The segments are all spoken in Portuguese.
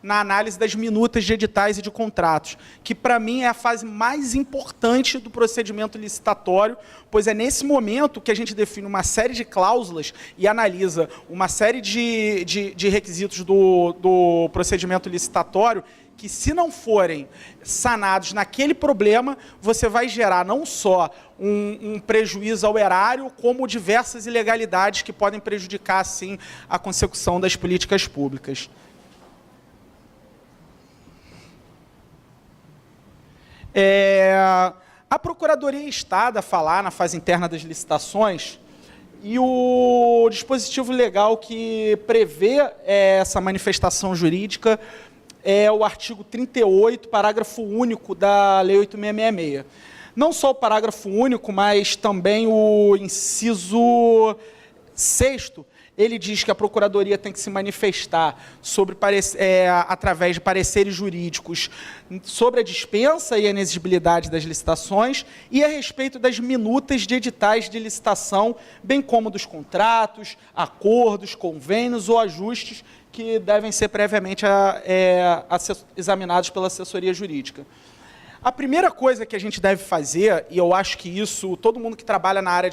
na análise das minutas de editais e de contratos, que, para mim, é a fase mais importante do procedimento licitatório, pois é nesse momento que a gente define uma série de cláusulas e analisa uma série de requisitos do procedimento licitatório que, se não forem sanados naquele problema, você vai gerar não só um prejuízo ao erário, como diversas ilegalidades que podem prejudicar, assim, a consecução das políticas públicas. A Procuradoria está a falar na fase interna das licitações, e o dispositivo legal que prevê essa manifestação jurídica é o artigo 38, parágrafo único da Lei 8666. Não só o parágrafo único, mas também o inciso 6º, ele diz que a Procuradoria tem que se manifestar sobre, através de pareceres jurídicos sobre a dispensa e a inexigibilidade das licitações e a respeito das minutas de editais de licitação, bem como dos contratos, acordos, convênios ou ajustes que devem ser previamente examinados pela assessoria jurídica. A primeira coisa que a gente deve fazer, e eu acho que isso todo mundo que trabalha na área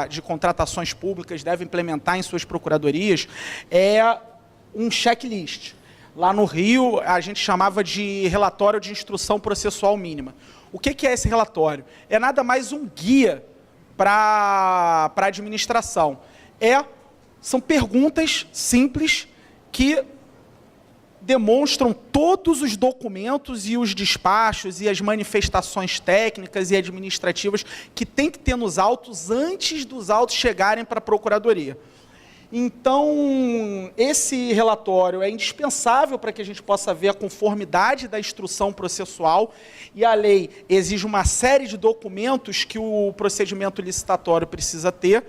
de contratações públicas deve implementar em suas procuradorias, é um checklist. Lá no Rio, a gente chamava de relatório de instrução processual mínima. O que é esse relatório? É nada mais um guia para a administração. São perguntas simples que demonstram todos os documentos e os despachos e as manifestações técnicas e administrativas que tem que ter nos autos antes dos autos chegarem para a Procuradoria. Então, esse relatório é indispensável para que a gente possa ver a conformidade da instrução processual, e a lei exige uma série de documentos que o procedimento licitatório precisa ter.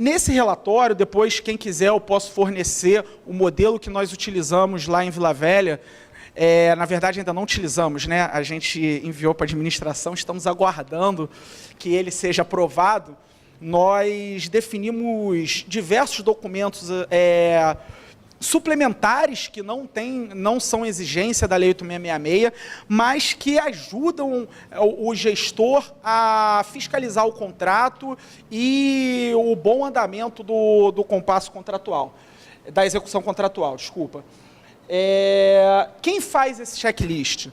Nesse relatório, depois, quem quiser, eu posso fornecer o modelo que nós utilizamos lá em Vila Velha. Na verdade, ainda não utilizamos, né? A gente enviou para a administração, estamos aguardando que ele seja aprovado. Nós definimos diversos documentos suplementares que não são exigência da Lei 8666, mas que ajudam o gestor a fiscalizar o contrato e o bom andamento do compasso contratual, da execução contratual, desculpa. Quem faz esse checklist?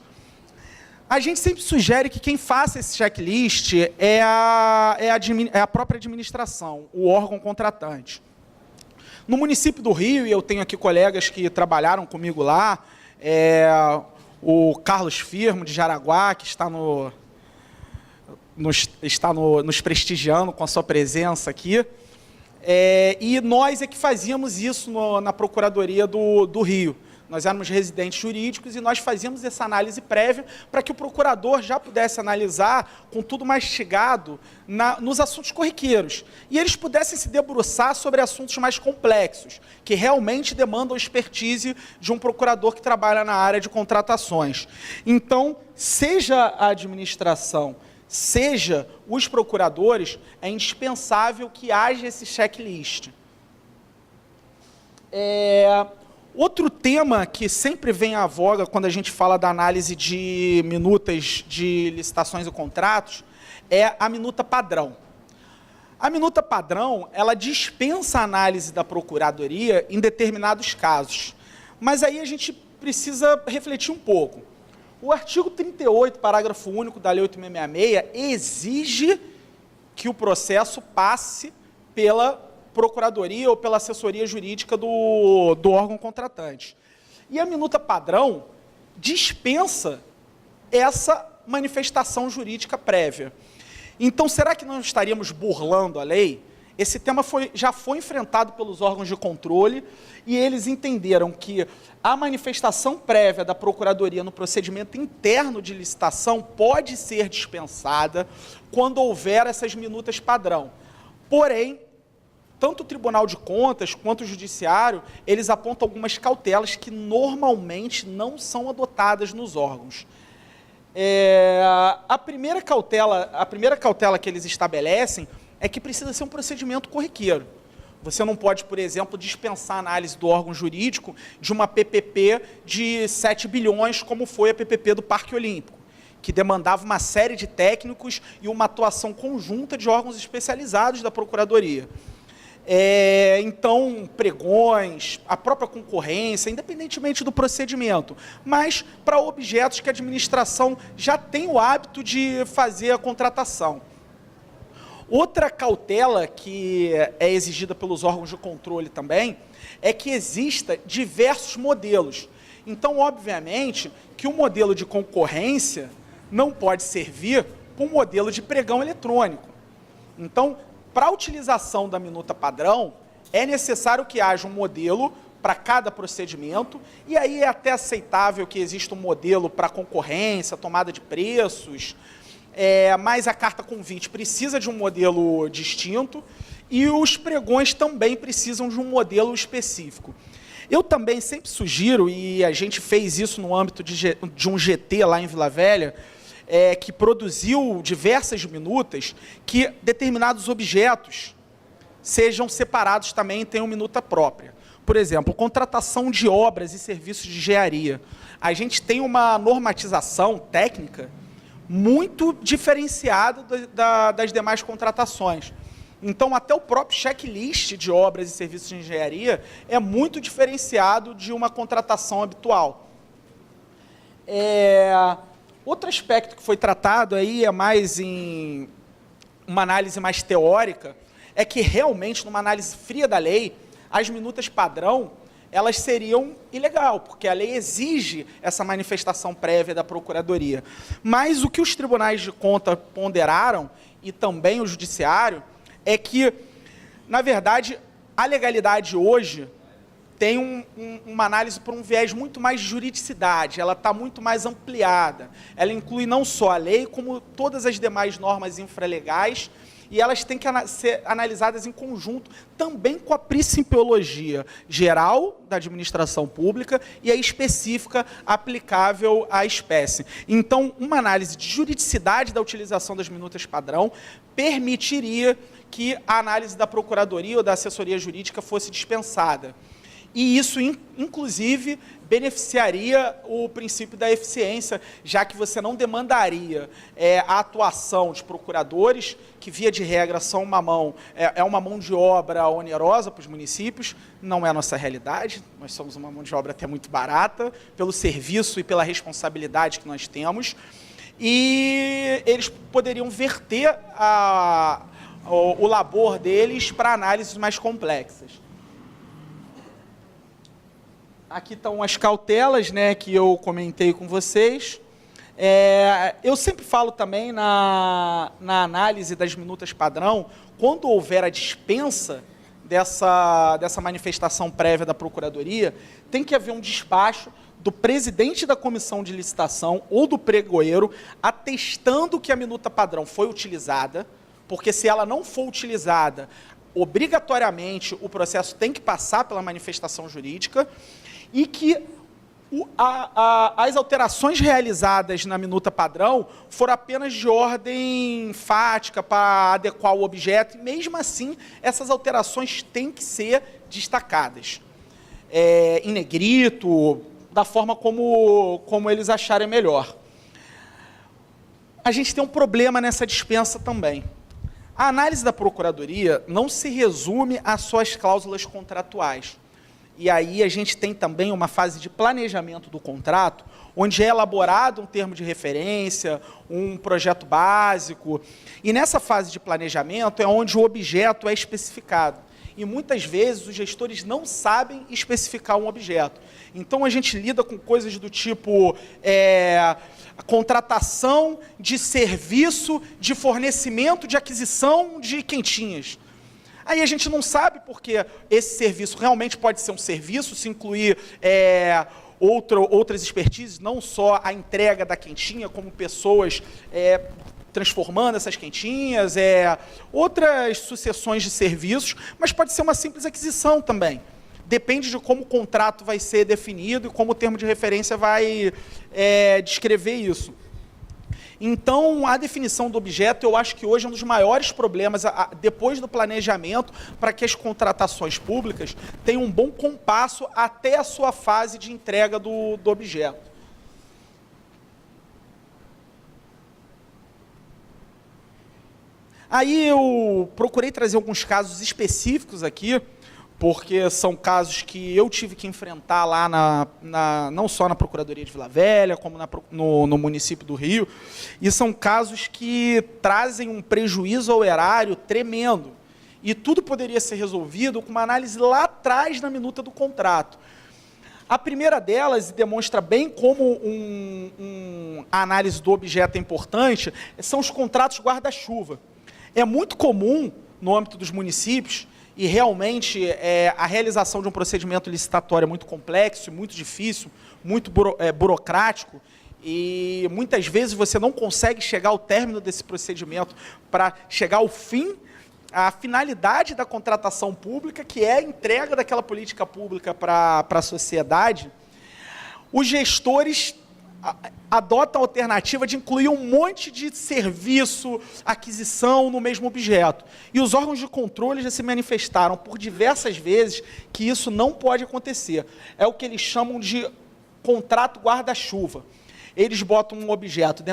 A gente sempre sugere que quem faça esse checklist é a própria administração, o órgão contratante. No município do Rio, e eu tenho aqui colegas que trabalharam comigo lá, o Carlos Firmo, de Jaraguá, que está nos prestigiando com a sua presença aqui, e nós é que fazíamos isso na Procuradoria do Rio. Nós éramos residentes jurídicos e nós fazíamos essa análise prévia para que o procurador já pudesse analisar com tudo mastigado nos assuntos corriqueiros. E eles pudessem se debruçar sobre assuntos mais complexos, que realmente demandam expertise de um procurador que trabalha na área de contratações. Então, seja a administração, seja os procuradores, é indispensável que haja esse checklist. Outro tema que sempre vem à voga quando a gente fala da análise de minutas de licitações e contratos é a minuta padrão. A minuta padrão, ela dispensa a análise da Procuradoria em determinados casos. Mas aí a gente precisa refletir um pouco. O artigo 38, parágrafo único da Lei 8666, exige que o processo passe pela Procuradoria ou pela assessoria jurídica do órgão contratante. E a minuta padrão dispensa essa manifestação jurídica prévia. Então, será que não estaríamos burlando a lei? Esse tema já foi enfrentado pelos órgãos de controle e eles entenderam que a manifestação prévia da Procuradoria no procedimento interno de licitação pode ser dispensada quando houver essas minutas padrão. Porém, tanto o Tribunal de Contas quanto o Judiciário, eles apontam algumas cautelas que normalmente não são adotadas nos órgãos. A primeira cautela que eles estabelecem é que precisa ser um procedimento corriqueiro. Você não pode, por exemplo, dispensar a análise do órgão jurídico de uma PPP de 7 bilhões, como foi a PPP do Parque Olímpico, que demandava uma série de técnicos e uma atuação conjunta de órgãos especializados da Procuradoria. Então, pregões, a própria concorrência, independentemente do procedimento, mas para objetos que a administração já tem o hábito de fazer a contratação. Outra cautela que é exigida pelos órgãos de controle também é que exista diversos modelos. Então, obviamente, que o modelo de concorrência não pode servir para um modelo de pregão eletrônico. Então, para a utilização da minuta padrão, é necessário que haja um modelo para cada procedimento, e aí é até aceitável que exista um modelo para concorrência, tomada de preços, mas a carta convite precisa de um modelo distinto e os pregões também precisam de um modelo específico. Eu também sempre sugiro, e a gente fez isso no âmbito de um GT lá em Vila Velha, que produziu diversas minutas, que determinados objetos sejam separados também e tenham minuta própria. Por exemplo, contratação de obras e serviços de engenharia. A gente tem uma normatização técnica muito diferenciado das demais contratações. Então, até o próprio checklist de obras e serviços de engenharia é muito diferenciado de uma contratação habitual. Outro aspecto que foi tratado aí é mais em uma análise mais teórica, é que realmente, numa análise fria da lei, as minutas padrão, elas seriam ilegal, porque a lei exige essa manifestação prévia da Procuradoria. Mas o que os tribunais de conta ponderaram, e também o judiciário, é que, na verdade, a legalidade hoje tem uma análise por um viés muito mais de juridicidade, ela está muito mais ampliada. Ela inclui não só a lei, como todas as demais normas infralegais, e elas têm que ser analisadas em conjunto, também com a principiologia geral da administração pública e a específica aplicável à espécie. Então, uma análise de juridicidade da utilização das minutas padrão permitiria que a análise da Procuradoria ou da assessoria jurídica fosse dispensada. E isso, inclusive, beneficiaria o princípio da eficiência, já que você não demandaria a atuação de procuradores, que, via de regra, são uma mão de obra onerosa para os municípios, não é a nossa realidade, nós somos uma mão de obra até muito barata, pelo serviço e pela responsabilidade que nós temos, e eles poderiam verter o labor deles para análises mais complexas. Aqui estão as cautelas, né, que eu comentei com vocês. Eu sempre falo também na análise das minutas padrão, quando houver a dispensa dessa manifestação prévia da Procuradoria, tem que haver um despacho do presidente da comissão de licitação ou do pregoeiro atestando que a minuta padrão foi utilizada, porque se ela não for utilizada, obrigatoriamente o processo tem que passar pela manifestação jurídica, e que as alterações realizadas na minuta padrão foram apenas de ordem fática para adequar o objeto, e mesmo assim essas alterações têm que ser destacadas, em negrito, da forma como eles acharem melhor. A gente tem um problema nessa dispensa também. A análise da Procuradoria não se resume a só as cláusulas contratuais. E aí a gente tem também uma fase de planejamento do contrato, onde é elaborado um termo de referência, um projeto básico. E nessa fase de planejamento é onde o objeto é especificado. E muitas vezes os gestores não sabem especificar um objeto. Então a gente lida com coisas do tipo a contratação de serviço de fornecimento de aquisição de quentinhas. Aí a gente não sabe porque esse serviço realmente pode ser um serviço, se incluir outras expertises, não só a entrega da quentinha, como pessoas transformando essas quentinhas, outras sucessões de serviços, mas pode ser uma simples aquisição também. Depende de como o contrato vai ser definido e como o termo de referência vai descrever isso. Então, a definição do objeto, eu acho que hoje é um dos maiores problemas, depois do planejamento, para que as contratações públicas tenham um bom compasso até a sua fase de entrega do objeto. Aí eu procurei trazer alguns casos específicos aqui, porque são casos que eu tive que enfrentar lá, não só na Procuradoria de Vila Velha, como no município do Rio, e são casos que trazem um prejuízo ao erário tremendo. E tudo poderia ser resolvido com uma análise lá atrás na minuta do contrato. A primeira delas, demonstra bem como a análise do objeto é importante, são os contratos guarda-chuva. É muito comum, no âmbito dos municípios, e realmente a realização de um procedimento licitatório é muito complexo, muito difícil, muito burocrático, e muitas vezes você não consegue chegar ao término desse procedimento para chegar ao fim, a finalidade da contratação pública, que é a entrega daquela política pública para a sociedade. Os gestores adotam a alternativa de incluir um monte de serviço, aquisição no mesmo objeto. E os órgãos de controle já se manifestaram por diversas vezes que isso não pode acontecer. É o que eles chamam de contrato guarda-chuva. Eles botam um objeto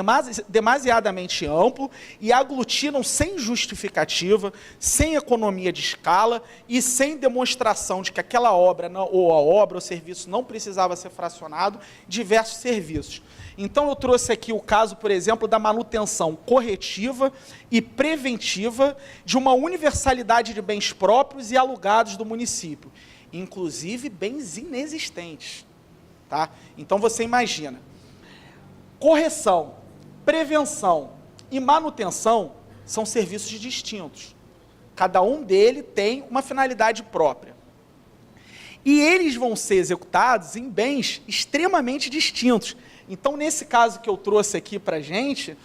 demasiadamente amplo e aglutinam sem justificativa, sem economia de escala e sem demonstração de que aquela obra, ou serviço não precisava ser fracionado, diversos serviços. Então, eu trouxe aqui o caso, por exemplo, da manutenção corretiva e preventiva de uma universalidade de bens próprios e alugados do município, inclusive bens inexistentes. Tá? Então, você imagina, correção, prevenção e manutenção são serviços distintos. Cada um deles tem uma finalidade própria. E eles vão ser executados em bens extremamente distintos. Então, nesse caso que eu trouxe aqui para a gente,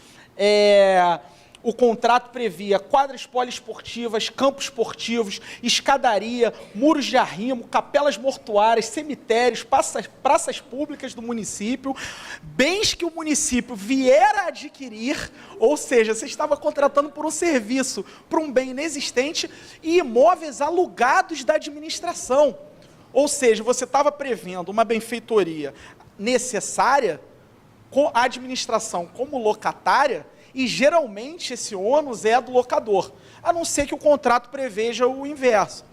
o contrato previa quadras poliesportivas, campos esportivos, escadaria, muros de arrimo, capelas mortuárias, cemitérios, praças públicas do município, bens que o município viera a adquirir, ou seja, você estava contratando por um serviço, por um bem inexistente, e imóveis alugados da administração. Ou seja, você estava prevendo uma benfeitoria necessária, com a administração como locatária, e geralmente esse ônus é do locador, a não ser que o contrato preveja o inverso.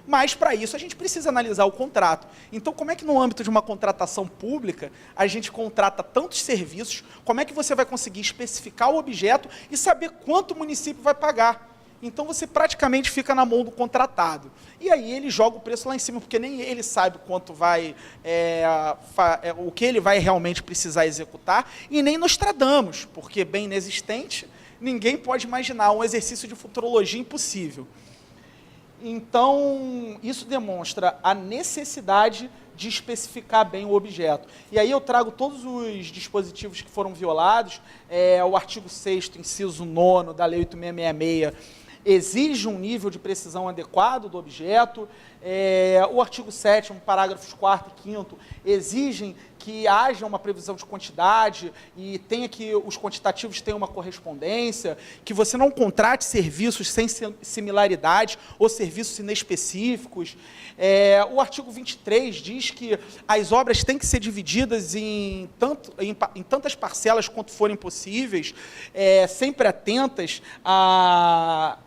Mas, para isso, a gente precisa analisar o contrato. Então, como é que no âmbito de uma contratação pública, a gente contrata tantos serviços, como é que você vai conseguir especificar o objeto e saber quanto o município vai pagar? Então, você praticamente fica na mão do contratado. E aí ele joga o preço lá em cima, porque nem ele sabe quanto vai, o que ele vai realmente precisar executar, e nem Nostradamus, porque bem inexistente, ninguém pode imaginar, um exercício de futurologia impossível. Então, isso demonstra a necessidade de especificar bem o objeto. E aí eu trago todos os dispositivos que foram violados, o artigo 6º, inciso 9º da Lei 8666, exige um nível de precisão adequado do objeto, o artigo 7º, parágrafos 4º e 5º, exigem que haja uma previsão de quantidade e tenha que os quantitativos tenham uma correspondência, que você não contrate serviços sem similaridade ou serviços inespecíficos. O artigo 23 diz que as obras têm que ser divididas em tantas parcelas quanto forem possíveis, sempre atentas a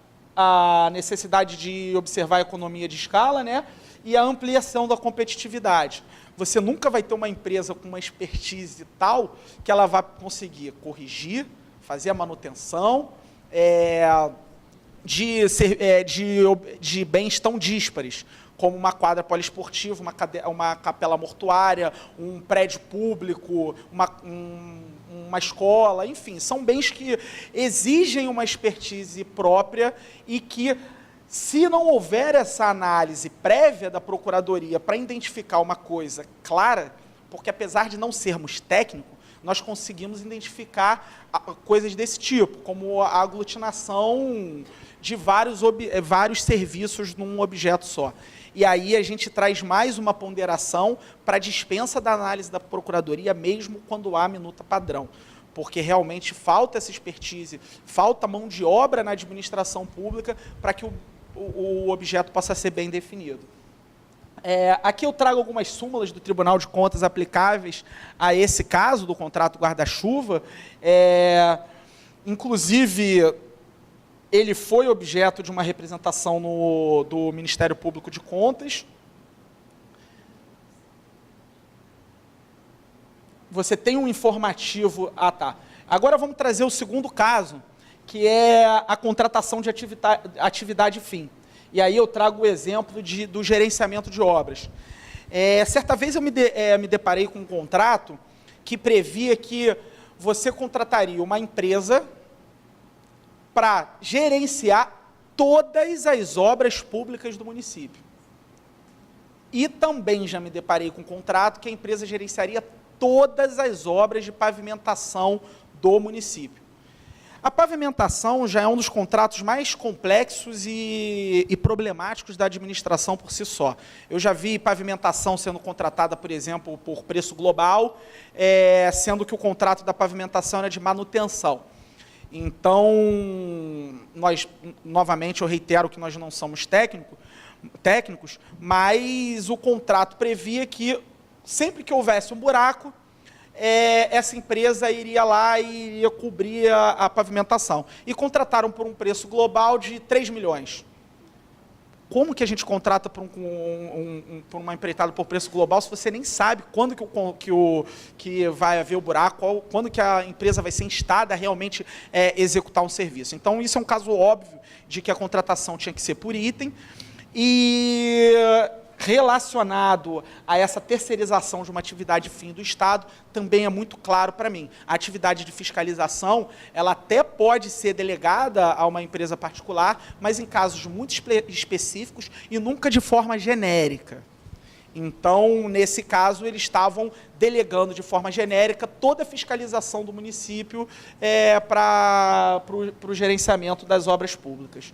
necessidade de observar a economia de escala, né, e a ampliação da competitividade. Você nunca vai ter uma empresa com uma expertise tal que ela vai conseguir corrigir, fazer a manutenção de bens tão díspares, como uma quadra poliesportiva, uma capela mortuária, um prédio público, uma escola, enfim, são bens que exigem uma expertise própria e que, se não houver essa análise prévia da Procuradoria para identificar uma coisa clara, porque apesar de não sermos técnicos, nós conseguimos identificar coisas desse tipo, como a aglutinação de vários serviços num objeto só. E aí a gente traz mais uma ponderação para a dispensa da análise da Procuradoria, mesmo quando há minuta padrão. porque realmente falta essa expertise, falta mão de obra na administração pública para que o objeto possa ser bem definido. Aqui eu trago algumas súmulas do Tribunal de Contas aplicáveis a esse caso do contrato guarda-chuva. Inclusive, ele foi objeto de uma representação do Ministério Público de Contas. Você tem um informativo... Ah, tá. Agora vamos trazer o segundo caso, que é a contratação de atividade fim. E aí eu trago o exemplo do gerenciamento de obras. Certa vez eu me deparei com um contrato que previa que você contrataria uma empresa para gerenciar todas as obras públicas do município. E também já me deparei com um contrato que a empresa gerenciaria todas as obras de pavimentação do município. A pavimentação já é um dos contratos mais complexos e problemáticos da administração por si só. Eu já vi pavimentação sendo contratada, por exemplo, por preço global, sendo que o contrato da pavimentação era de manutenção. Então, novamente, eu reitero que nós não somos técnicos, mas o contrato previa que, sempre que houvesse um buraco, essa empresa iria lá e iria cobrir a pavimentação. E contrataram por um preço global de 3 milhões. Como que a gente contrata por uma empreitada por preço global se você nem sabe quando que vai haver o buraco, quando que a empresa vai ser instada a realmente executar um serviço? Então, isso é um caso óbvio de que a contratação tinha que ser por item. E relacionado a essa terceirização de uma atividade fim do Estado, também é muito claro para mim. A atividade de fiscalização, ela até pode ser delegada a uma empresa particular, mas em casos muito específicos e nunca de forma genérica. Então, nesse caso, eles estavam delegando de forma genérica toda a fiscalização do município para o gerenciamento das obras públicas.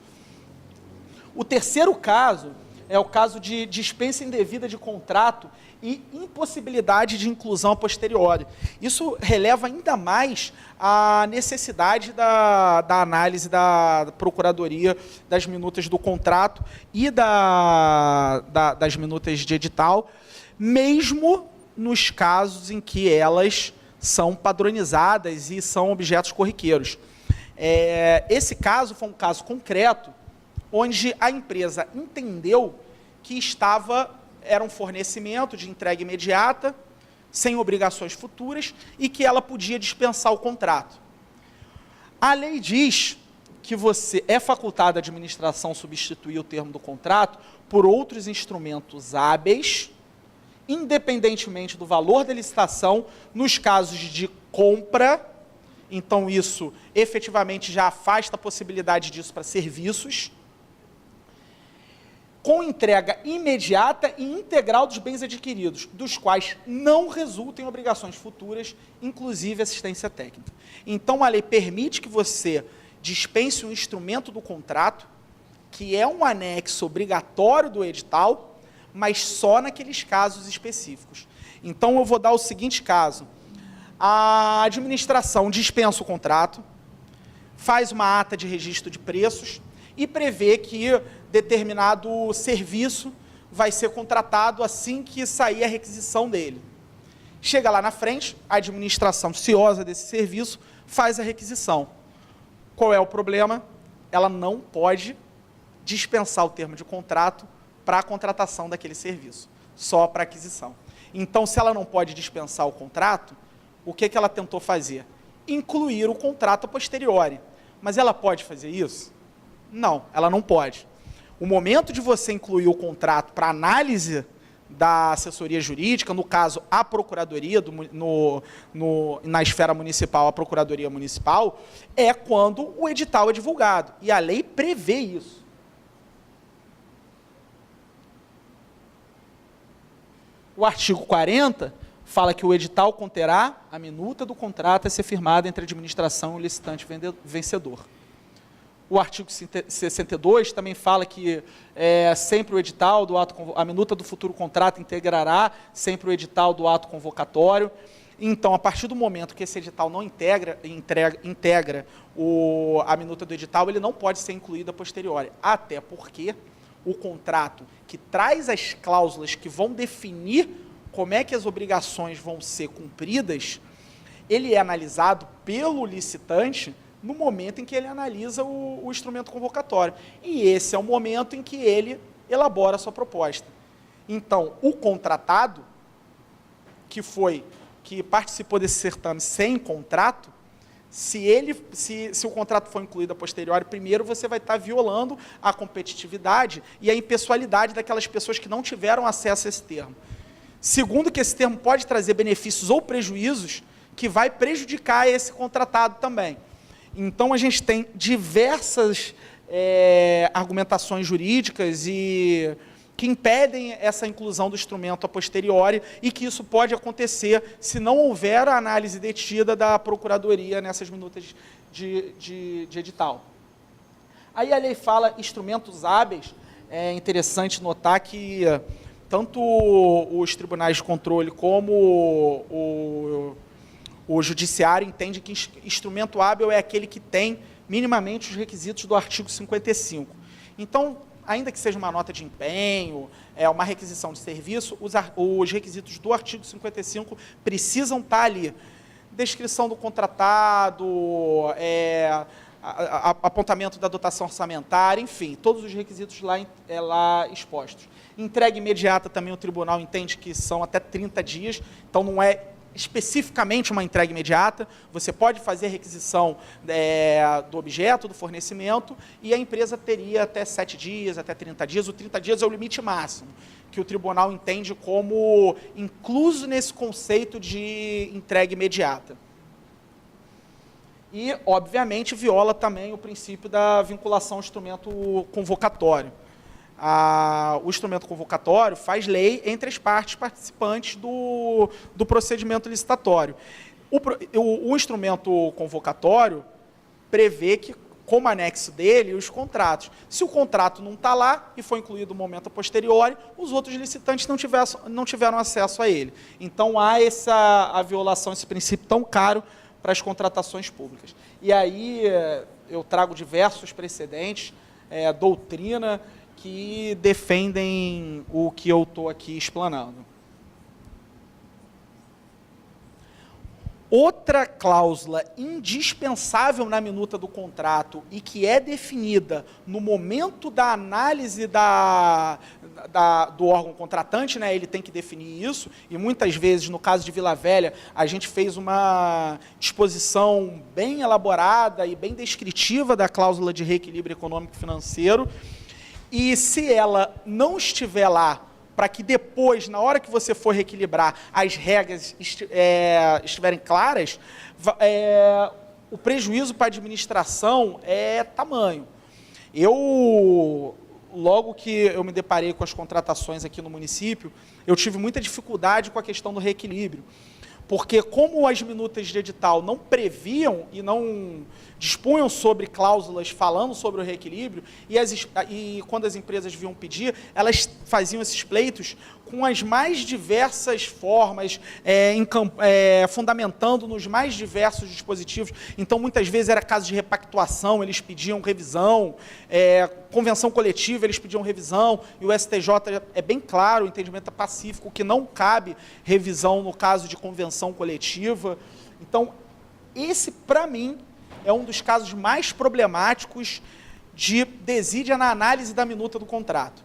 O terceiro caso é o caso de dispensa indevida de contrato e impossibilidade de inclusão a posteriori. Isso releva ainda mais a necessidade da análise da Procuradoria das minutas do contrato e das minutas de edital, mesmo nos casos em que elas são padronizadas e são objetos corriqueiros. Esse caso foi um caso concreto, onde a empresa entendeu que era um fornecimento de entrega imediata, sem obrigações futuras, e que ela podia dispensar o contrato. A lei diz que é facultado à administração substituir o termo do contrato por outros instrumentos hábeis, independentemente do valor da licitação, nos casos de compra. Então, isso efetivamente já afasta a possibilidade disso para serviços, com entrega imediata e integral dos bens adquiridos, dos quais não resultem obrigações futuras, inclusive assistência técnica. Então, a lei permite que você dispense um instrumento do contrato, que é um anexo obrigatório do edital, mas só naqueles casos específicos. Então, eu vou dar o seguinte caso. A administração dispensa o contrato, faz uma ata de registro de preços e prevê que determinado serviço vai ser contratado assim que sair a requisição dele. Chega lá na frente, a administração ciosa desse serviço faz a requisição. Qual é o problema? Ela não pode dispensar o termo de contrato para a contratação daquele serviço, só para aquisição. Então, se ela não pode dispensar o contrato, o que ela tentou fazer? Incluir o contrato a posteriori. Mas ela pode fazer isso? Não, ela não pode. O momento de você incluir o contrato para análise da assessoria jurídica, no caso, a Procuradoria, na esfera municipal, a Procuradoria Municipal, é quando o edital é divulgado. E a lei prevê isso. O artigo 40 fala que o edital conterá a minuta do contrato a ser firmada entre a administração e o licitante vencedor. O artigo 62 também fala que sempre o edital do ato, a minuta do futuro contrato integrará sempre o edital do ato convocatório. Então, a partir do momento que esse edital não integra a minuta do edital, ele não pode ser incluído a posteriori, até porque o contrato que traz as cláusulas que vão definir como é que as obrigações vão ser cumpridas, ele é analisado pelo licitante no momento em que ele analisa o instrumento convocatório. E esse é o momento em que ele elabora a sua proposta. Então, o contratado, que participou desse certame sem contrato, se o contrato for incluído a posteriori, primeiro você vai estar violando a competitividade e a impessoalidade daquelas pessoas que não tiveram acesso a esse termo. Segundo, que esse termo pode trazer benefícios ou prejuízos que vai prejudicar esse contratado também. Então, a gente tem diversas argumentações jurídicas que impedem essa inclusão do instrumento a posteriori e que isso pode acontecer se não houver a análise detida da Procuradoria nessas minutas de edital. Aí a lei fala instrumentos hábeis. É interessante notar que tanto os tribunais de controle como o judiciário entende que instrumento hábil é aquele que tem minimamente os requisitos do artigo 55. Então, ainda que seja uma nota de empenho, uma requisição de serviço, os requisitos do artigo 55 precisam estar ali. Descrição do contratado, apontamento da dotação orçamentária, enfim, todos os requisitos lá expostos. Entrega imediata também o tribunal entende que são até 30 dias, então não é especificamente uma entrega imediata, você pode fazer a requisição do objeto, do fornecimento, e a empresa teria até 7 dias, até 30 dias, o 30 dias é o limite máximo, que o tribunal entende como incluso nesse conceito de entrega imediata. E, obviamente, viola também o princípio da vinculação ao instrumento convocatório. O instrumento convocatório faz lei entre as partes participantes do procedimento licitatório. O instrumento convocatório prevê que, como anexo dele, os contratos. Se o contrato não está lá e foi incluído no momento a posteriori, os outros licitantes não tiveram acesso a ele. Então, há a violação, esse princípio tão caro para as contratações públicas. E aí eu trago diversos precedentes, doutrina, que defendem o que eu estou aqui explanando. Outra cláusula indispensável na minuta do contrato e que é definida no momento da análise do órgão contratante, né, ele tem que definir isso, e muitas vezes, no caso de Vila Velha, a gente fez uma disposição bem elaborada e bem descritiva da cláusula de reequilíbrio econômico-financeiro, e se ela não estiver lá, para que depois, na hora que você for reequilibrar, as regras estiverem claras, o prejuízo para a administração é tamanho. Logo que eu me deparei com as contratações aqui no município, eu tive muita dificuldade com a questão do reequilíbrio, porque como as minutas de edital não previam e não dispunham sobre cláusulas falando sobre o reequilíbrio, e quando as empresas vinham pedir, elas faziam esses pleitos com as mais diversas formas, fundamentando nos mais diversos dispositivos. Então, muitas vezes era caso de repactuação, eles pediam revisão, convenção coletiva, eles pediam revisão, e o STJ é bem claro, o entendimento é pacífico, que não cabe revisão no caso de convenção coletiva. Então, esse, para mim, é um dos casos mais problemáticos de desídia na análise da minuta do contrato.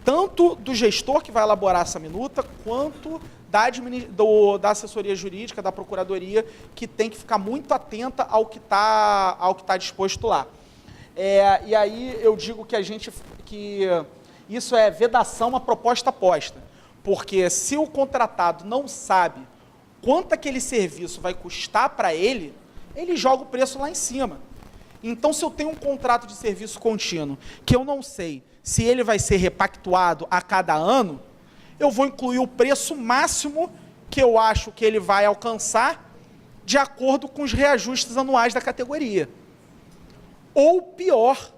Tanto do gestor que vai elaborar essa minuta, quanto da assessoria jurídica, da procuradoria, que tem que ficar muito atenta ao que tá disposto lá. E aí eu digo que isso é vedação à proposta posta, porque se o contratado não sabe quanto aquele serviço vai custar para ele joga o preço lá em cima. Então, se eu tenho um contrato de serviço contínuo, que eu não sei se ele vai ser repactuado a cada ano, eu vou incluir o preço máximo que eu acho que ele vai alcançar de acordo com os reajustes anuais da categoria. Ou pior,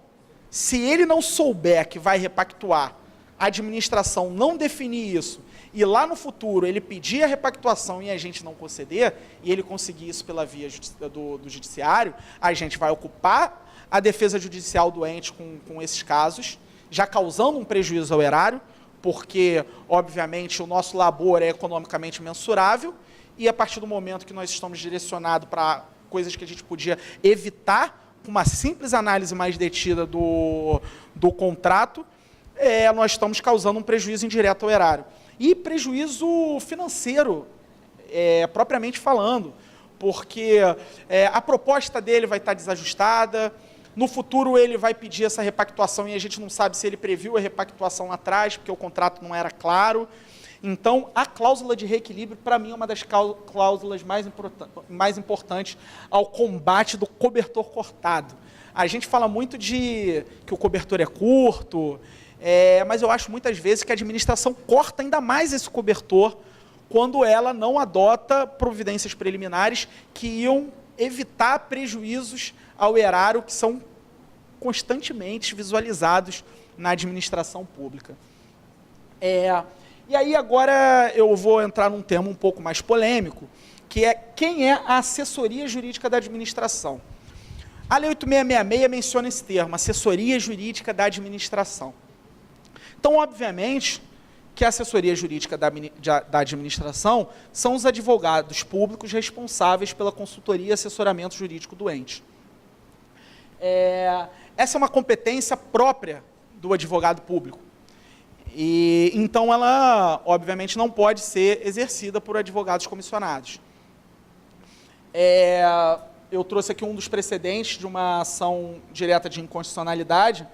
se ele não souber que vai repactuar, a administração não definir isso, e lá no futuro ele pedir a repactuação e a gente não conceder, e ele conseguir isso pela via do judiciário, a gente vai ocupar a defesa judicial do ente com esses casos, já causando um prejuízo ao erário, porque, obviamente, o nosso labor é economicamente mensurável, e a partir do momento que nós estamos direcionados para coisas que a gente podia evitar, com uma simples análise mais detida do contrato, nós estamos causando um prejuízo indireto ao erário. E prejuízo financeiro, propriamente falando, porque a proposta dele vai estar desajustada, no futuro ele vai pedir essa repactuação e a gente não sabe se ele previu a repactuação lá atrás, porque o contrato não era claro. Então, a cláusula de reequilíbrio, para mim, é uma das cláusulas mais importantes ao combate do cobertor cortado. A gente fala muito que o cobertor é curto, mas eu acho muitas vezes que a administração corta ainda mais esse cobertor quando ela não adota providências preliminares que iam evitar prejuízos ao erário que são constantemente visualizados na administração pública. E aí agora eu vou entrar num tema um pouco mais polêmico, que é quem é a assessoria jurídica da administração. A Lei 8666 menciona esse termo, assessoria jurídica da administração. Então, obviamente, que a assessoria jurídica da administração são os advogados públicos responsáveis pela consultoria e assessoramento jurídico do ente. Essa é uma competência própria do advogado público. E, então, ela, obviamente, não pode ser exercida por advogados comissionados. Eu trouxe aqui um dos precedentes de uma ação direta de inconstitucionalidade,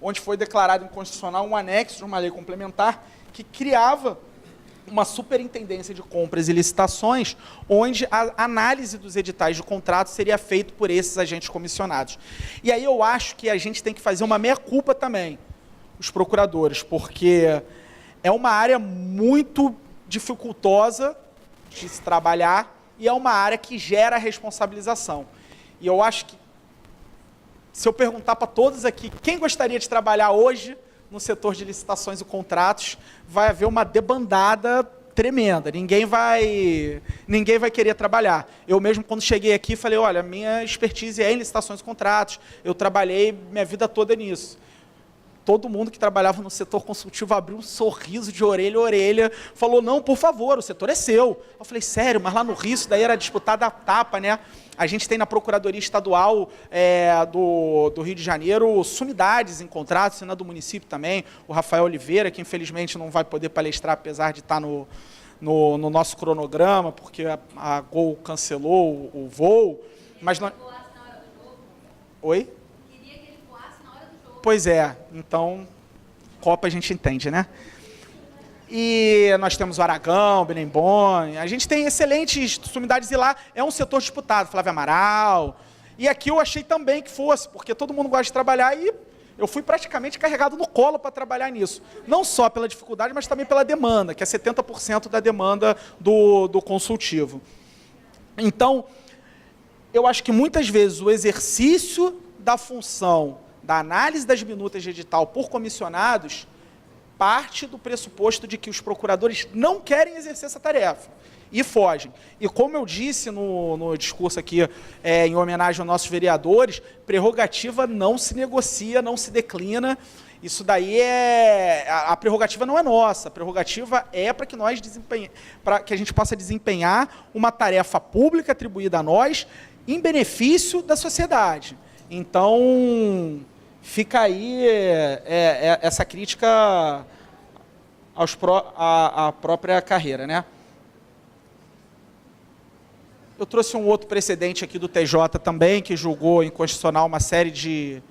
onde foi declarado inconstitucional um anexo de uma lei complementar que criava uma superintendência de compras e licitações, onde a análise dos editais de contrato seria feita por esses agentes comissionados. E aí eu acho que a gente tem que fazer uma meia-culpa também, os procuradores, porque é uma área muito dificultosa de se trabalhar e é uma área que gera responsabilização. E eu acho que, se eu perguntar para todos aqui, quem gostaria de trabalhar hoje no setor de licitações e contratos, vai haver uma debandada tremenda, ninguém vai querer trabalhar. Eu mesmo, quando cheguei aqui, falei, olha, minha expertise é em licitações e contratos, eu trabalhei minha vida toda nisso. Todo mundo que trabalhava no setor consultivo abriu um sorriso de orelha a orelha, falou, não, por favor, o setor é seu. Eu falei, sério, mas lá no Rio, isso daí era disputada a tapa, né? A gente tem na Procuradoria Estadual do Rio de Janeiro sumidades em contratos, e na do município também, o Rafael Oliveira, que infelizmente não vai poder palestrar, apesar de estar no nosso cronograma, porque a Gol cancelou o voo. Mas nós... Oi? Pois é, então, Copa a gente entende, né? E nós temos o Aragão, Benembon, a gente tem excelentes sumidades e lá é um setor disputado, Flávio Amaral. E aqui eu achei também que fosse, porque todo mundo gosta de trabalhar e eu fui praticamente carregado no colo para trabalhar nisso. Não só pela dificuldade, mas também pela demanda, que é 70% da demanda do consultivo. Então, eu acho que muitas vezes o exercício da função da análise das minutas de edital por comissionados parte do pressuposto de que os procuradores não querem exercer essa tarefa e fogem. E como eu disse no discurso aqui, em homenagem aos nossos vereadores, prerrogativa não se negocia, não se declina. Isso daí a prerrogativa não é nossa, a prerrogativa é para que que a gente possa desempenhar uma tarefa pública atribuída a nós em benefício da sociedade. Então, fica aí essa crítica à própria carreira, né? Eu trouxe um outro precedente aqui do TJ também, que julgou inconstitucional uma série de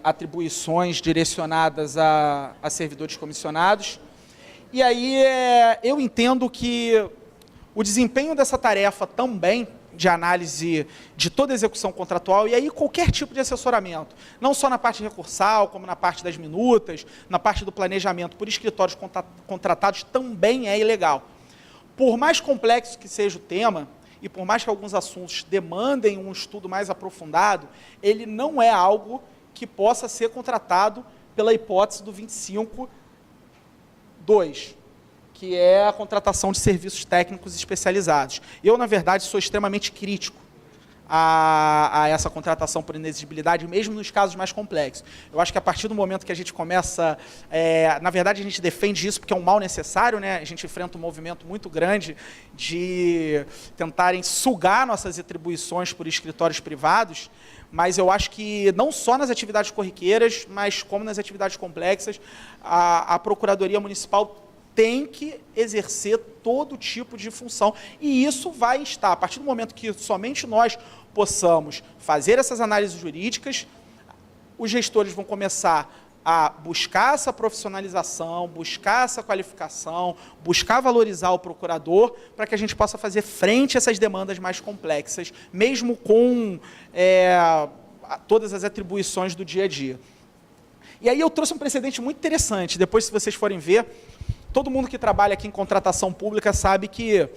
atribuições direcionadas a servidores comissionados. E aí eu entendo que o desempenho dessa tarefa também de análise de toda a execução contratual, e aí qualquer tipo de assessoramento, não só na parte recursal, como na parte das minutas, na parte do planejamento por escritórios contratados, também é ilegal. Por mais complexo que seja o tema, e por mais que alguns assuntos demandem um estudo mais aprofundado, ele não é algo que possa ser contratado pela hipótese do 25 2, que é a contratação de serviços técnicos especializados. Eu, na verdade, sou extremamente crítico a essa contratação por inexigibilidade, mesmo nos casos mais complexos. Eu acho que a partir do momento que a gente começa... na verdade, a gente defende isso porque é um mal necessário, né? A gente enfrenta um movimento muito grande de tentarem sugar nossas atribuições por escritórios privados, mas eu acho que não só nas atividades corriqueiras, mas como nas atividades complexas, a Procuradoria Municipal tem que exercer todo tipo de função. E isso vai estar, a partir do momento que somente nós possamos fazer essas análises jurídicas, os gestores vão começar a buscar essa profissionalização, buscar essa qualificação, buscar valorizar o procurador, para que a gente possa fazer frente a essas demandas mais complexas, mesmo com todas as atribuições do dia a dia. E aí eu trouxe um precedente muito interessante, depois, se vocês forem ver, todo mundo que trabalha aqui em contratação pública sabe que,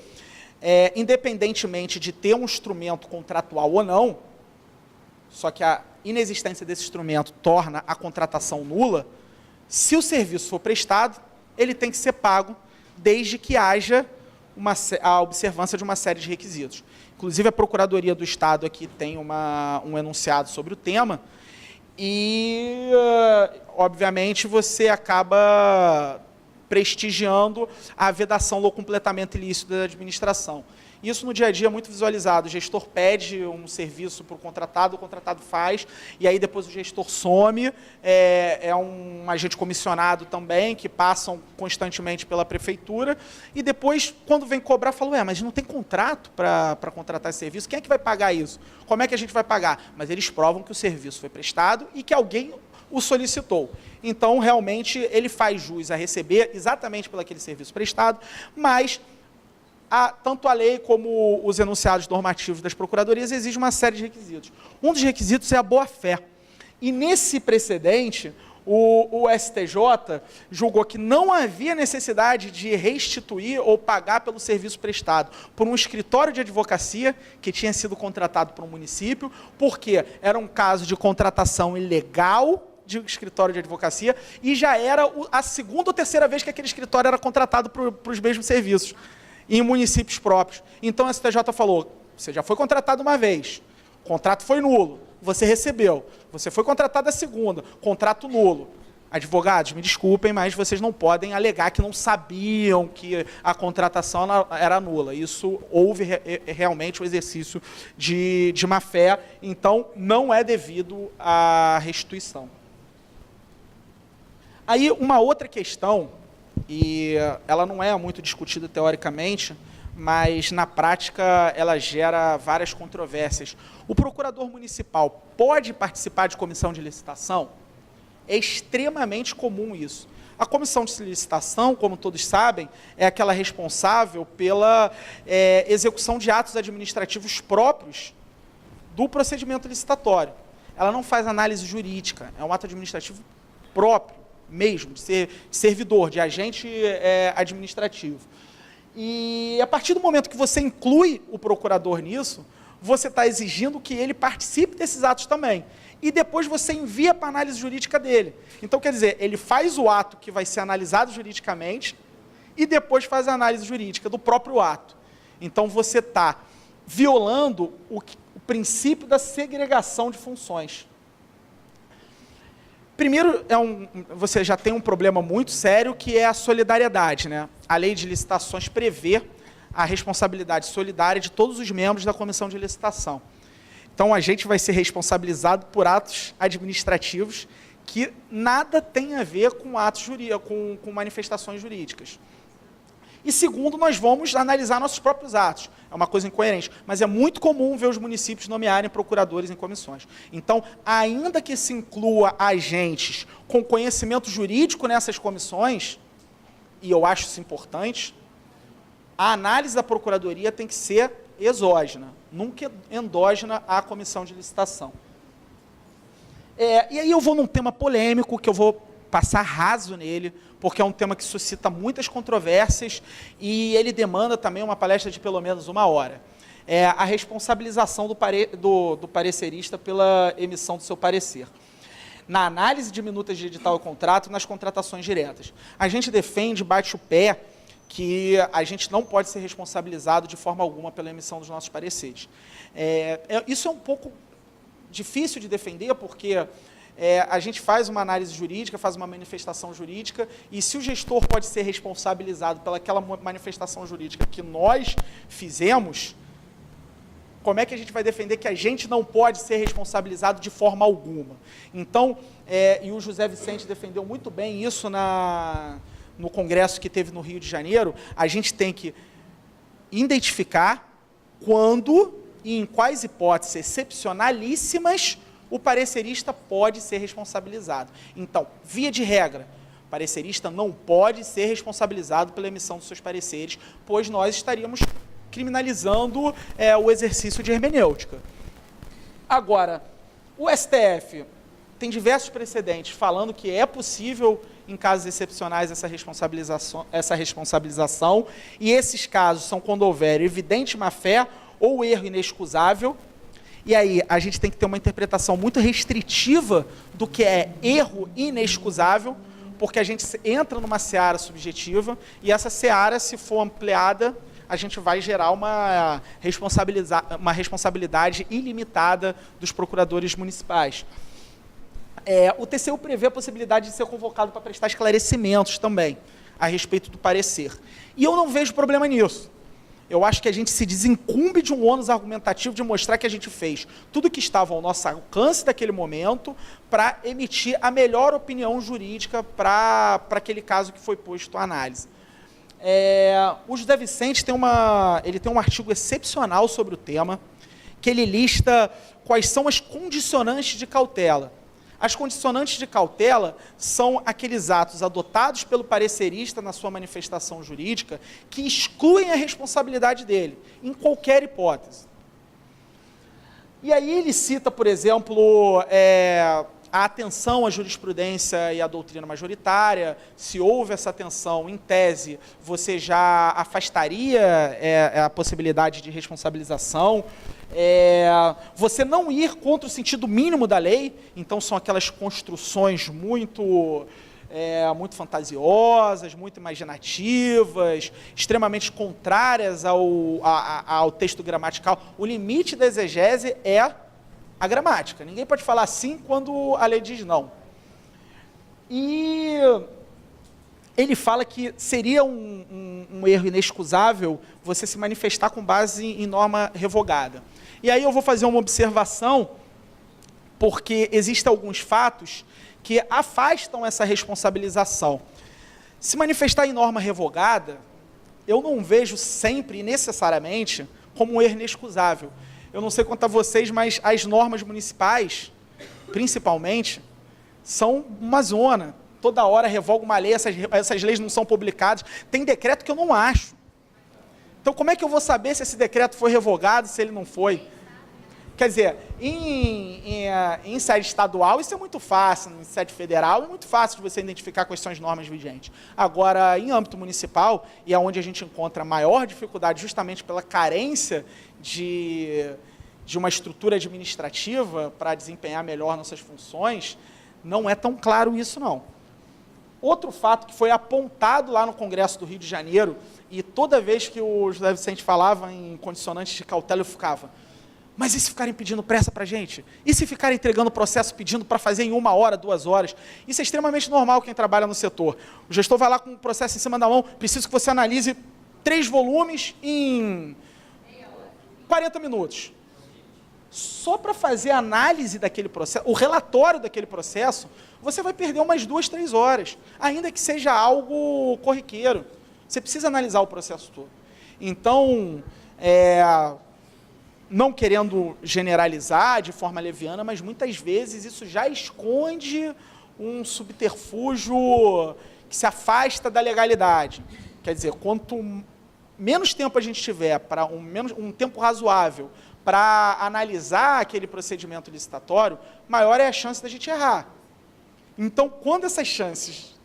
independentemente de ter um instrumento contratual ou não, só que a inexistência desse instrumento torna a contratação nula, se o serviço for prestado, ele tem que ser pago, desde que haja a observância de uma série de requisitos. Inclusive, a Procuradoria do Estado aqui tem um enunciado sobre o tema, e, obviamente, você acaba prestigiando a vedação ou completamento ilícito da administração. Isso no dia a dia é muito visualizado. O gestor pede um serviço para o contratado faz, e aí depois o gestor some, é um agente comissionado também, que passam constantemente pela prefeitura, e depois, quando vem cobrar, fala, mas não tem contrato para contratar esse serviço, quem é que vai pagar isso? Como é que a gente vai pagar? Mas eles provam que o serviço foi prestado e que alguém o solicitou. Então, realmente, ele faz jus a receber exatamente pelo aquele serviço prestado, mas tanto a lei como os enunciados normativos das procuradorias exigem uma série de requisitos. Um dos requisitos é a boa-fé. E nesse precedente, o STJ julgou que não havia necessidade de restituir ou pagar pelo serviço prestado por um escritório de advocacia que tinha sido contratado por um município, porque era um caso de contratação ilegal de escritório de advocacia, e já era a segunda ou terceira vez que aquele escritório era contratado para os mesmos serviços, em municípios próprios. Então, a STJ falou, você já foi contratado uma vez, o contrato foi nulo, você recebeu, você foi contratado a segunda, contrato nulo. Advogados, me desculpem, mas vocês não podem alegar que não sabiam que a contratação era nula. Isso houve realmente o exercício de má-fé, então não é devido à restituição. Aí, uma outra questão, e ela não é muito discutida teoricamente, mas na prática ela gera várias controvérsias. O procurador municipal pode participar de comissão de licitação? É extremamente comum isso. A comissão de licitação, como todos sabem, é aquela responsável pela execução de atos administrativos próprios do procedimento licitatório. Ela não faz análise jurídica, é um ato administrativo próprio, mesmo, de servidor, de agente administrativo. E a partir do momento que você inclui o procurador nisso, você está exigindo que ele participe desses atos também. E depois você envia para a análise jurídica dele. Então, quer dizer, ele faz o ato que vai ser analisado juridicamente e depois faz a análise jurídica do próprio ato. Então, você está violando o princípio da segregação de funções. Primeiro, você já tem um problema muito sério, que é a solidariedade, né? A lei de licitações prevê a responsabilidade solidária de todos os membros da comissão de licitação. Então, a gente vai ser responsabilizado por atos administrativos que nada tem a ver com atos com manifestações jurídicas. E segundo, nós vamos analisar nossos próprios atos. É uma coisa incoerente, mas é muito comum ver os municípios nomearem procuradores em comissões. Então, ainda que se inclua agentes com conhecimento jurídico nessas comissões, e eu acho isso importante, a análise da procuradoria tem que ser exógena, nunca endógena à comissão de licitação. E aí eu vou num tema polêmico, que eu vou passar raso nele, porque é um tema que suscita muitas controvérsias e ele demanda também uma palestra de pelo menos 1 hora. A responsabilização do parecerista pela emissão do seu parecer. na análise de minutas de edital e contrato, nas contratações diretas. A gente defende, bate o pé, que a gente não pode ser responsabilizado de forma alguma pela emissão dos nossos pareceres. Isso é um pouco difícil de defender, porque a gente faz uma análise jurídica, faz uma manifestação jurídica, e se o gestor pode ser responsabilizado pelaquela manifestação jurídica que nós fizemos, como é que a gente vai defender que a gente não pode ser responsabilizado de forma alguma? Então, e o José Vicente defendeu muito bem isso no congresso que teve no Rio de Janeiro, a gente tem que identificar quando e em quais hipóteses excepcionalíssimas o parecerista pode ser responsabilizado. Então, via de regra, o parecerista não pode ser responsabilizado pela emissão dos seus pareceres, pois nós estaríamos criminalizando o exercício de hermenêutica. Agora, o STF tem diversos precedentes falando que é possível, em casos excepcionais, essa responsabilização, e esses casos são quando houver evidente má-fé ou erro inexcusável. E aí a gente tem que ter uma interpretação muito restritiva do que é erro inexcusável, porque a gente entra numa seara subjetiva, e essa seara, se for ampliada, a gente vai gerar uma responsabilidade ilimitada dos procuradores municipais. O TCU prevê a possibilidade de ser convocado para prestar esclarecimentos também, a respeito do parecer. E eu não vejo problema nisso. Eu acho que a gente se desincumbe de um ônus argumentativo de mostrar que a gente fez tudo que estava ao nosso alcance naquele momento para emitir a melhor opinião jurídica para aquele caso que foi posto à análise. O José Vicente tem um artigo excepcional sobre o tema, que ele lista quais são as condicionantes de cautela. As condicionantes de cautela são aqueles atos adotados pelo parecerista na sua manifestação jurídica que excluem a responsabilidade dele, em qualquer hipótese. E aí ele cita, por exemplo, a atenção à jurisprudência e à doutrina majoritária. Se houve essa atenção, em tese, você já afastaria a possibilidade de responsabilização. Você não ir contra o sentido mínimo da lei, então são aquelas construções muito fantasiosas, muito imaginativas, extremamente contrárias ao texto gramatical. O limite da exegese é a gramática. Ninguém pode falar sim quando a lei diz não. E ele fala que seria um erro inexcusável você se manifestar com base em norma revogada. E aí eu vou fazer uma observação, porque existem alguns fatos que afastam essa responsabilização. Se manifestar em norma revogada, eu não vejo sempre e necessariamente como um erro inexcusável. Eu não sei quanto a vocês, mas as normas municipais, principalmente, são uma zona. Toda hora revoga uma lei, essas leis não são publicadas. Tem decreto que eu não acho. Então, como é que eu vou saber se esse decreto foi revogado, se ele não foi? Quer dizer, em sede estadual isso é muito fácil, em sede federal é muito fácil de você identificar quais são as normas vigentes. Agora, em âmbito municipal, e é onde a gente encontra maior dificuldade justamente pela carência de uma estrutura administrativa para desempenhar melhor nossas funções, não é tão claro isso, não. Outro fato que foi apontado lá no Congresso do Rio de Janeiro, e toda vez que o José Vicente falava em condicionantes de cautela, eu ficava: mas e se ficarem pedindo pressa para a gente? E se ficarem entregando o processo pedindo para fazer em 1 hora, 2 horas? Isso é extremamente normal quem trabalha no setor. O gestor vai lá com o processo em cima da mão, preciso que você analise 3 volumes em 40 minutos. Só para fazer a análise daquele processo, o relatório daquele processo, você vai perder umas 2, 3 horas, ainda que seja algo corriqueiro. Você precisa analisar o processo todo. Então, não querendo generalizar de forma leviana, mas muitas vezes isso já esconde um subterfúgio que se afasta da legalidade. Quer dizer, quanto menos tempo a gente tiver, para um tempo razoável, para analisar aquele procedimento licitatório, maior é a chance da gente errar. Então, quando essas chances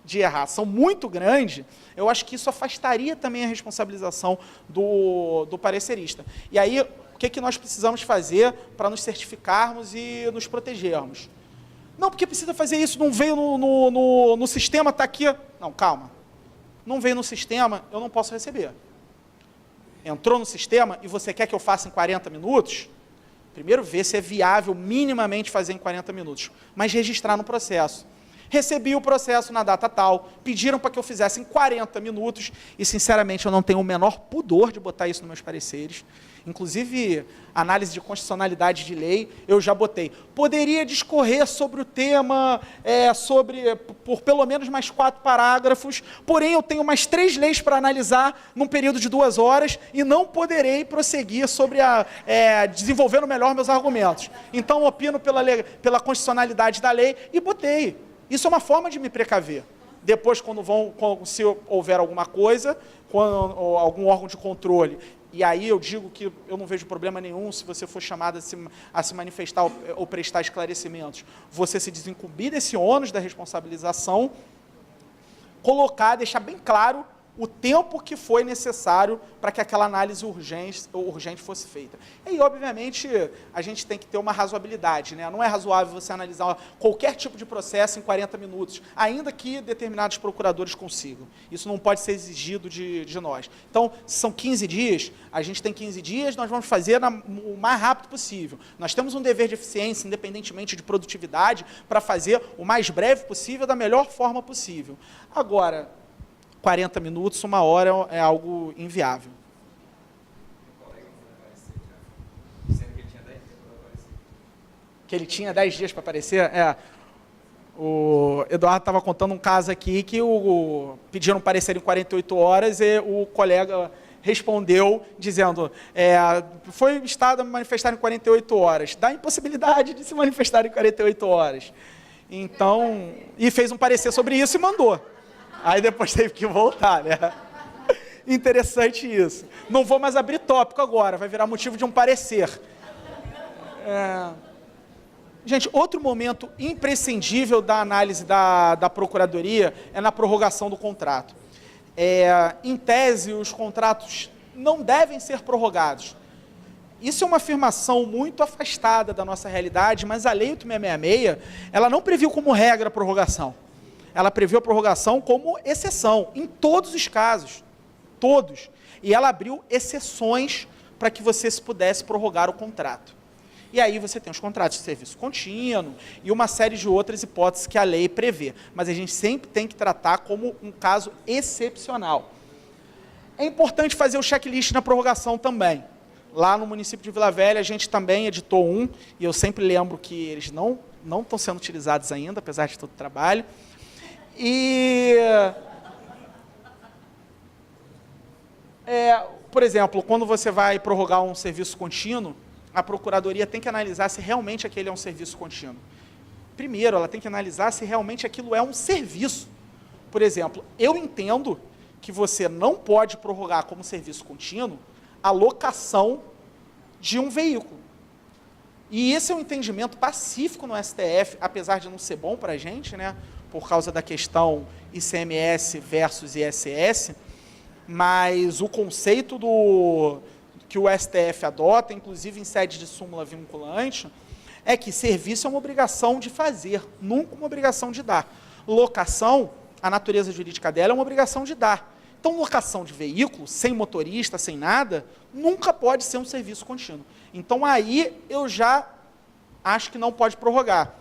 de errar são muito grandes, eu acho que isso afastaria também a responsabilização do parecerista. E aí, o que nós precisamos fazer para nos certificarmos e nos protegermos? Não, porque precisa fazer isso, não veio no sistema, está aqui. Não, calma. Não veio no sistema, eu não posso receber. Entrou no sistema e você quer que eu faça em 40 minutos? Primeiro ver se é viável minimamente fazer em 40 minutos, mas registrar no processo. Recebi o processo na data tal, pediram para que eu fizesse em 40 minutos, e sinceramente eu não tenho o menor pudor de botar isso nos meus pareceres. Inclusive, análise de constitucionalidade de lei, eu já botei. Poderia discorrer sobre o tema, por pelo menos mais 4 parágrafos, porém eu tenho mais 3 leis para analisar num período de 2 horas, e não poderei prosseguir sobre desenvolvendo melhor meus argumentos. Então, opino pela constitucionalidade da lei e botei. Isso é uma forma de me precaver. Depois, se houver alguma coisa, algum órgão de controle, e aí eu digo que eu não vejo problema nenhum se você for chamado a se manifestar ou prestar esclarecimentos, você se desincumbir desse ônus da responsabilização, deixar bem claro o tempo que foi necessário para que aquela análise urgente fosse feita. E, obviamente, a gente tem que ter uma razoabilidade, né? Não é razoável você analisar qualquer tipo de processo em 40 minutos, ainda que determinados procuradores consigam. Isso não pode ser exigido de nós. Então, se são 15 dias, a gente tem 15 dias, nós vamos fazer o mais rápido possível. Nós temos um dever de eficiência, independentemente de produtividade, para fazer o mais breve possível, da melhor forma possível. Agora, 40 minutos, 1 hora é algo inviável. Que ele tinha 10 dias para aparecer? O Eduardo estava contando um caso aqui que pediram parecer em 48 horas e o colega respondeu dizendo, foi instado a manifestar em 48 horas. Dá impossibilidade de se manifestar em 48 horas. Então, e fez um parecer sobre isso e mandou. Aí depois teve que voltar, né? Interessante isso. Não vou mais abrir tópico agora, vai virar motivo de um parecer. Gente, outro momento imprescindível da análise da Procuradoria é na prorrogação do contrato. Em tese, os contratos não devem ser prorrogados. Isso é uma afirmação muito afastada da nossa realidade, mas a Lei 8666, ela não previu como regra a prorrogação. Ela previu a prorrogação como exceção, em todos os casos, todos. E ela abriu exceções para que você pudesse prorrogar o contrato. E aí você tem os contratos de serviço contínuo e uma série de outras hipóteses que a lei prevê. Mas a gente sempre tem que tratar como um caso excepcional. É importante fazer o checklist na prorrogação também. Lá no município de Vila Velha, a gente também editou um, e eu sempre lembro que eles não estão sendo utilizados ainda, apesar de todo o trabalho. Por exemplo, quando você vai prorrogar um serviço contínuo, a Procuradoria tem que analisar se realmente aquele é um serviço contínuo. Primeiro, ela tem que analisar se realmente aquilo é um serviço. Por exemplo, eu entendo que você não pode prorrogar como serviço contínuo a locação de um veículo. E esse é um entendimento pacífico no STF, apesar de não ser bom para a gente, né? Por causa da questão ICMS versus ISS, mas o conceito que o STF adota, inclusive em sede de súmula vinculante, é que serviço é uma obrigação de fazer, nunca uma obrigação de dar. Locação, a natureza jurídica dela é uma obrigação de dar. Então, locação de veículo, sem motorista, sem nada, nunca pode ser um serviço contínuo. Então, aí eu já acho que não pode prorrogar.